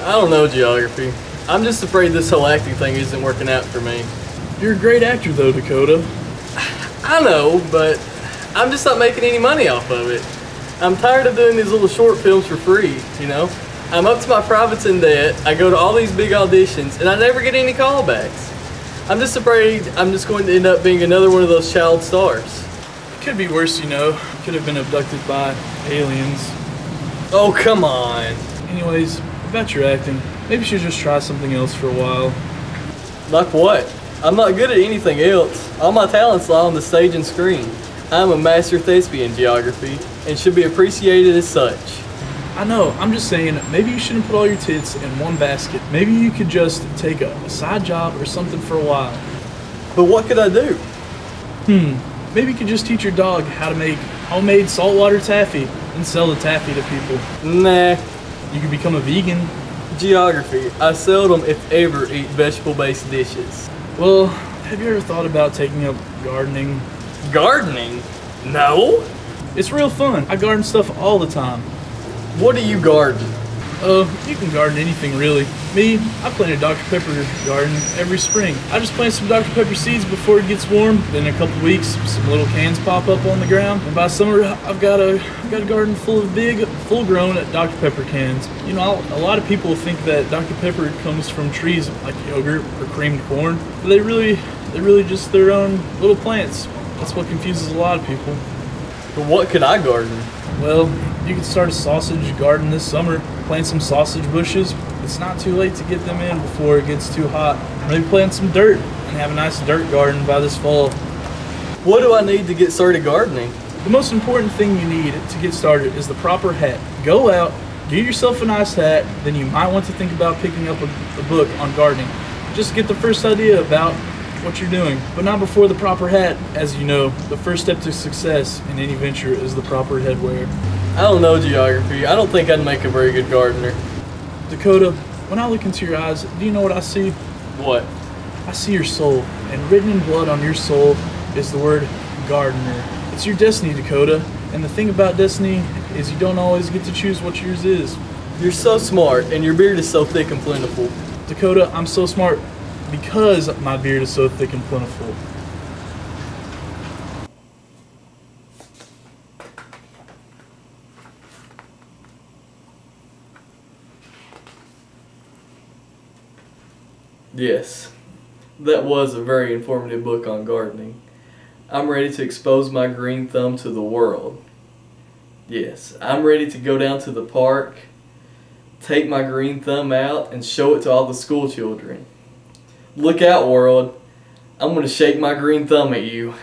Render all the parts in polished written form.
I don't know geography. I'm just afraid this whole acting thing isn't working out for me. You're a great actor though, Dakota. I know, but I'm just not making any money off of it. I'm tired of doing these little short films for free, you know? I'm up to my privates in debt, I go to all these big auditions, and I never get any callbacks. I'm just afraid I'm just going to end up being another one of those child stars. It could be worse, you know. You could have been abducted by aliens. Oh, come on. Anyways, about your acting, maybe you should just try something else for a while. Like what? I'm not good at anything else. All my talents lie on the stage and screen. I'm a master thespian geography and should be appreciated as such. I know, I'm just saying, maybe you shouldn't put all your tits in one basket. Maybe you could just take a side job or something for a while. But what could I do? Maybe you could just teach your dog how to make homemade saltwater taffy and sell the taffy to people. Nah. You could become a vegan. Geography. I seldom, if ever, eat vegetable-based dishes. Well, have you ever thought about taking up gardening? Gardening? No. It's real fun. I garden stuff all the time. What do you garden? You can garden anything really. Me, I plant a Dr. Pepper garden every spring. I just plant some Dr. Pepper seeds before it gets warm. Then in a couple weeks, some little cans pop up on the ground. And by summer, I've got a garden full of big, full-grown Dr. Pepper cans. You know, a lot of people think that Dr. Pepper comes from trees like yogurt or creamed corn, but they're really just their own little plants. That's what confuses a lot of people. But what could I garden? Well, you could start a sausage garden this summer. Plant some sausage bushes. It's not too late to get them in before it gets too hot. Maybe plant some dirt and have a nice dirt garden by this fall. What do I need to get started gardening? The most important thing you need to get started is the proper hat. Go out, get yourself a nice hat, then you might want to think about picking up a book on gardening. Just get the first idea about what you're doing, but not before the proper hat. As you know, the first step to success in any venture is the proper headwear. I don't know geography. I don't think I'd make a very good gardener. Dakota, when I look into your eyes, do you know what I see? What? I see your soul, and written in blood on your soul is the word gardener. It's your destiny, Dakota, and the thing about destiny is you don't always get to choose what yours is. You're so smart, and your beard is so thick and plentiful. Dakota, I'm so smart because my beard is so thick and plentiful. Yes, that was a very informative book on gardening. I'm ready to expose my green thumb to the world. Yes, I'm ready to go down to the park, take my green thumb out, and show it to all the school children. Look out, world. I'm going to shake my green thumb at you.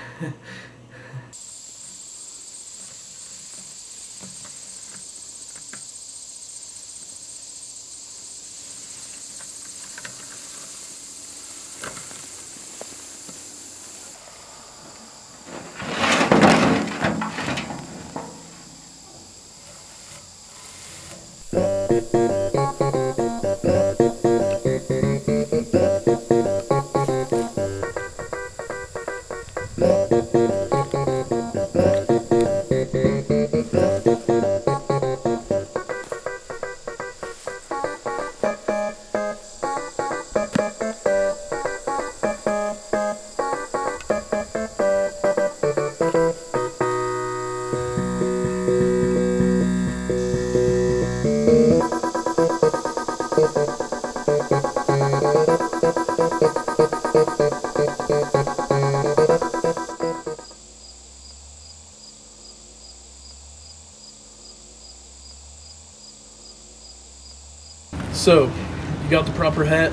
So, you got the proper hat?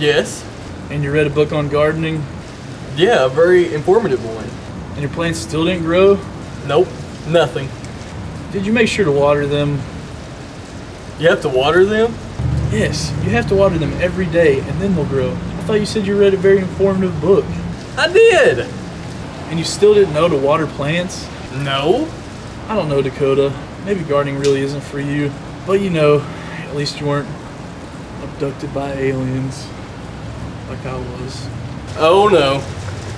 Yes? And you read a book on gardening? Yeah, a very informative one. And your plants still didn't grow? Nope, nothing. Did you make sure to water them? You have to water them? Yes, you have to water them every day and then they'll grow. I thought you said you read a very informative book. I did! And you still didn't know to water plants? No. I don't know, Dakota. Maybe gardening really isn't for you. But you know, at least you weren't abducted by aliens like I was. Oh no.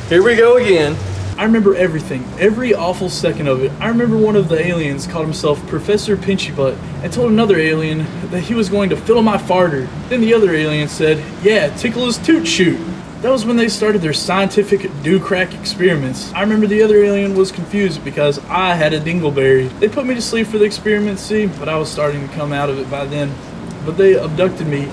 Here we go again. I remember everything, every awful second of it. I remember one of the aliens called himself Professor Pinchy Butt and told another alien that he was going to fiddle my farter. Then the other alien said, yeah, tickle his toot shoot. That was when they started their scientific do-crack experiments. I remember the other alien was confused because I had a dingleberry. They put me to sleep for the experiment, see, but I was starting to come out of it by then. But they abducted me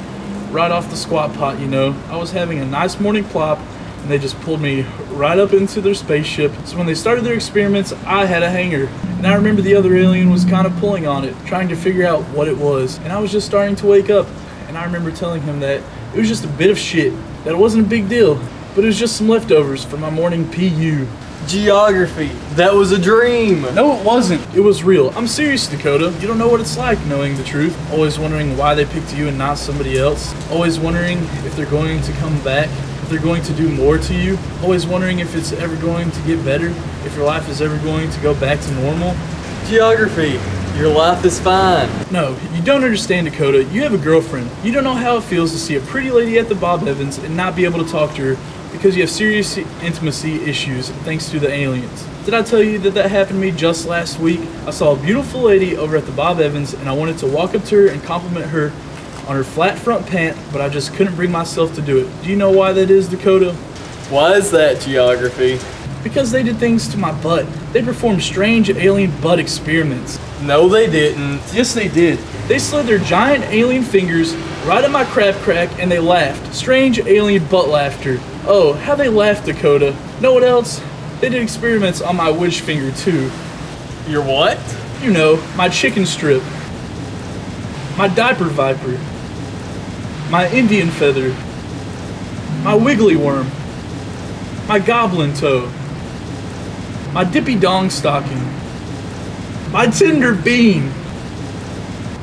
right off the squat pot, you know. I was having a nice morning plop, and they just pulled me right up into their spaceship. So when they started their experiments, I had a hanger. And I remember the other alien was kind of pulling on it, trying to figure out what it was. And I was just starting to wake up, and I remember telling him that it was just a bit of shit, that it wasn't a big deal, but it was just some leftovers from my morning PU. Geography, that was a dream. No, it wasn't. It was real. I'm serious, Dakota. You don't know what it's like knowing the truth. Always wondering why they picked you and not somebody else. Always wondering if they're going to come back, if they're going to do more to you. Always wondering if it's ever going to get better, if your life is ever going to go back to normal. Geography, your life is fine. No, you don't understand, Dakota. You have a girlfriend. You don't know how it feels to see a pretty lady at the Bob Evans and not be able to talk to her because you have serious intimacy issues thanks to the aliens. Did I tell you that that happened to me just last week? I saw a beautiful lady over at the Bob Evans and I wanted to walk up to her and compliment her on her flat front pant, but I just couldn't bring myself to do it. Do you know why that is, Dakota? Why is that, Geography? Because they did things to my butt. They performed strange alien butt experiments. No, they didn't. Yes, they did. They slid their giant alien fingers right at my crab crack and they laughed. Strange alien butt laughter. Oh, how they laughed, Dakota. Know what else? They did experiments on my wedge finger, too. Your what? You know, my chicken strip. My diaper viper. My Indian feather. My wiggly worm. My goblin toe. My dippy dong stocking. My tender bean.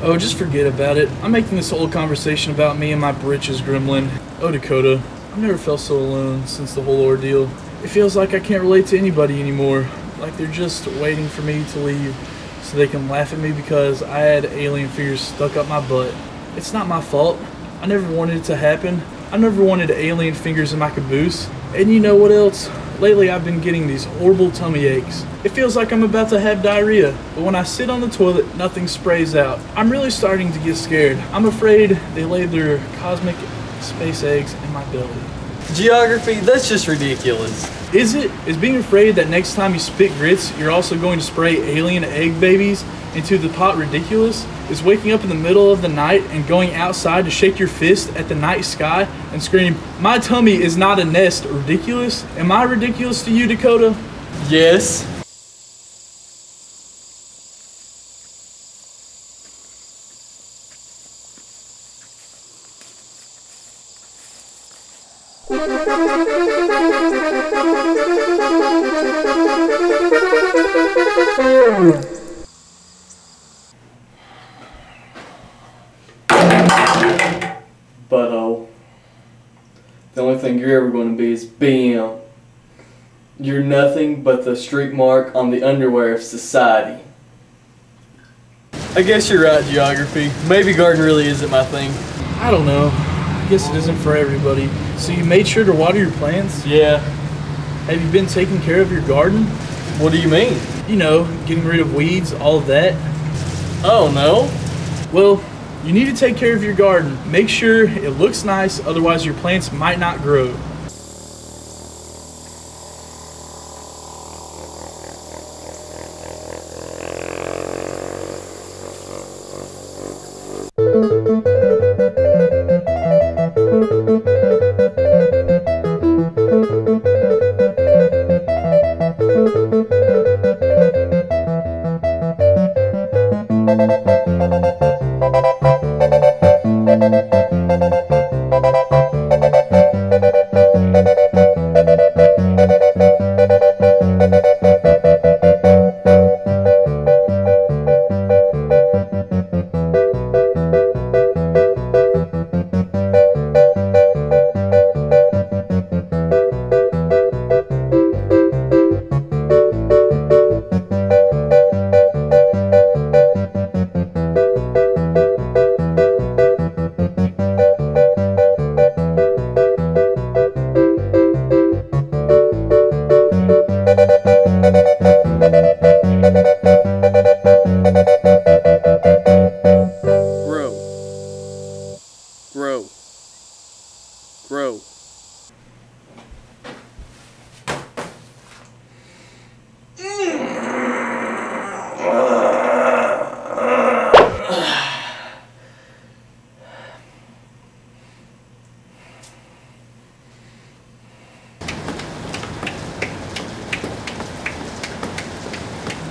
Oh, just forget about it. I'm making this whole conversation about me and my britches gremlin. Oh, Dakota, I've never felt so alone since the whole ordeal. It feels like I can't relate to anybody anymore. Like they're just waiting for me to leave so they can laugh at me because I had alien fingers stuck up my butt. It's not my fault. I never wanted it to happen. I never wanted alien fingers in my caboose. And you know what else? Lately I've been getting these horrible tummy aches. It feels like I'm about to have diarrhea, but when I sit on the toilet, nothing sprays out. I'm really starting to get scared. I'm afraid they laid their cosmic space eggs in my belly. Geography, that's just ridiculous. Is it? Is being afraid that next time you spit grits, you're also going to spray alien egg babies into the pot ridiculous? Is waking up in the middle of the night and going outside to shake your fist at the night sky and scream, "My tummy is not a nest," ridiculous? Am I ridiculous to you, Dakota? Yes. But the only thing you're ever going to be is BM. You're nothing but the streak mark on the underwear of society. I guess you're right, Geography. Maybe garden really isn't my thing. I don't know. I guess it isn't for everybody. So you made sure to water your plants? Yeah. Have you been taking care of your garden? What do you mean? You know, getting rid of weeds, all of that. Oh, no. Well, you need to take care of your garden. Make sure it looks nice, otherwise your plants might not grow. Grow. Grow.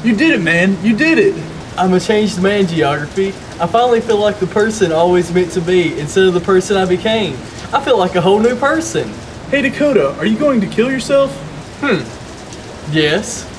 You did it, man. You did it. I'm a changed man, Geography. I finally feel like the person I always meant to be instead of the person I became. I feel like a whole new person. Hey, Dakota, are you going to kill yourself? Yes.